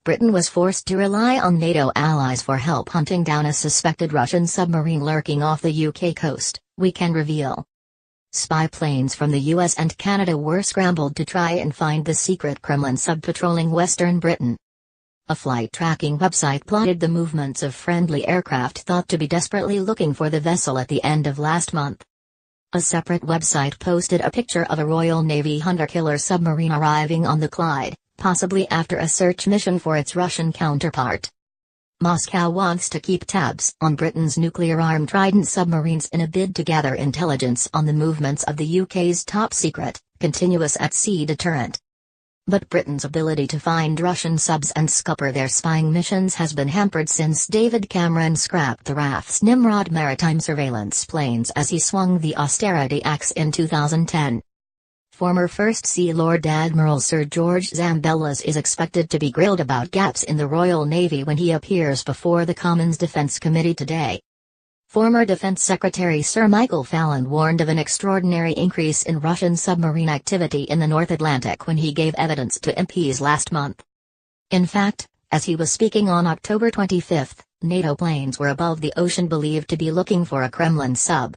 Britain was forced to rely on NATO allies for help hunting down a suspected Russian submarine lurking off the UK coast, we can reveal. Spy planes from the US and Canada were scrambled to try and find the secret Kremlin sub patrolling western Britain. A flight tracking website plotted the movements of friendly aircraft thought to be desperately looking for the vessel at the end of last month. A separate website posted a picture of a Royal Navy hunter-killer submarine arriving on the Clyde, possibly after a search mission for its Russian counterpart. Moscow wants to keep tabs on Britain's nuclear-armed Trident submarines in a bid to gather intelligence on the movements of the UK's top-secret, continuous at-sea deterrent. But Britain's ability to find Russian subs and scupper their spying missions has been hampered since David Cameron scrapped the RAF's Nimrod maritime surveillance planes as he swung the austerity axe in 2010. Former First Sea Lord Admiral Sir George Zambellas is expected to be grilled about gaps in the Royal Navy when he appears before the Commons Defence Committee today. Former Defence Secretary Sir Michael Fallon warned of an extraordinary increase in Russian submarine activity in the North Atlantic when he gave evidence to MPs last month. In fact, as he was speaking on October 25, NATO planes were above the ocean believed to be looking for a Kremlin sub.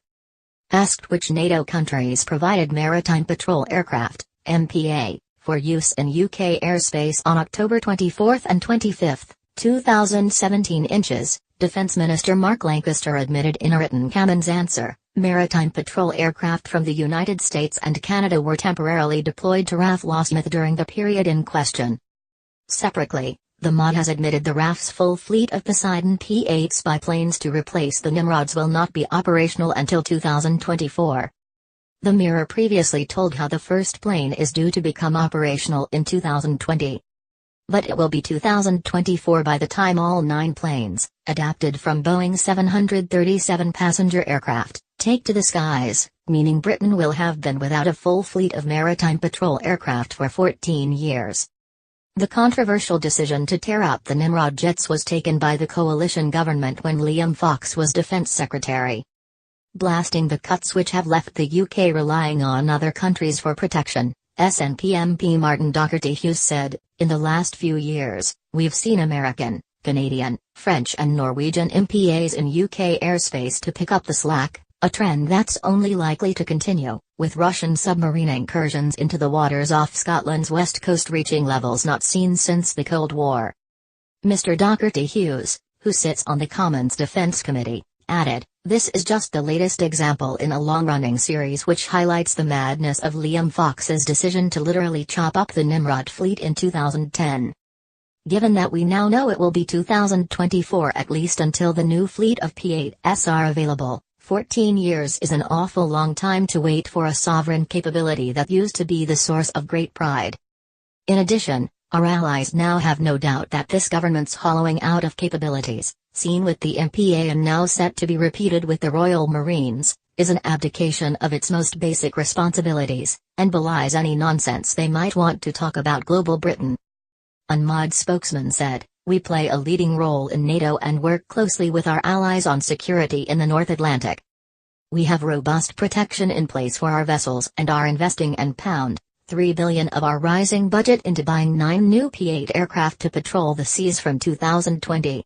Asked which NATO countries provided maritime patrol aircraft, MPA, for use in UK airspace on October 24 and 25, 2017 inches, Defence Minister Mark Lancaster admitted in a written Commons answer, maritime patrol aircraft from the United States and Canada were temporarily deployed to RAF Lossmouth during the period in question. Separately, the MOD has admitted the RAF's full fleet of Poseidon P-8 spy planes to replace the Nimrods will not be operational until 2024. The Mirror previously told how the first plane is due to become operational in 2020. But it will be 2024 by the time all 9 planes, adapted from Boeing 737 passenger aircraft, take to the skies, meaning Britain will have been without a full fleet of maritime patrol aircraft for 14 years. The controversial decision to tear up the Nimrod jets was taken by the coalition government when Liam Fox was Defence Secretary. Blasting the cuts which have left the UK relying on other countries for protection, SNP MP Martin Docherty-Hughes said, "In the last few years, we've seen American, Canadian, French and Norwegian MPAs in UK airspace to pick up the slack, a trend that's only likely to continue, with Russian submarine incursions into the waters off Scotland's west coast reaching levels not seen since the Cold War." Mr. Docherty-Hughes, who sits on the Commons Defence Committee, added, "This is just the latest example in a long-running series which highlights the madness of Liam Fox's decision to literally chop up the Nimrod fleet in 2010. Given that we now know it will be 2024 at least until the new fleet of P-8s are available, 14 years is an awful long time to wait for a sovereign capability that used to be the source of great pride. In addition, our allies now have no doubt that this government's hollowing out of capabilities, seen with the MPA and now set to be repeated with the Royal Marines, is an abdication of its most basic responsibilities, and belies any nonsense they might want to talk about global Britain." A MOD spokesman said, "We play a leading role in NATO and work closely with our allies on security in the North Atlantic. We have robust protection in place for our vessels and are investing £3 billion of our rising budget into buying 9 new P-8 aircraft to patrol the seas from 2020.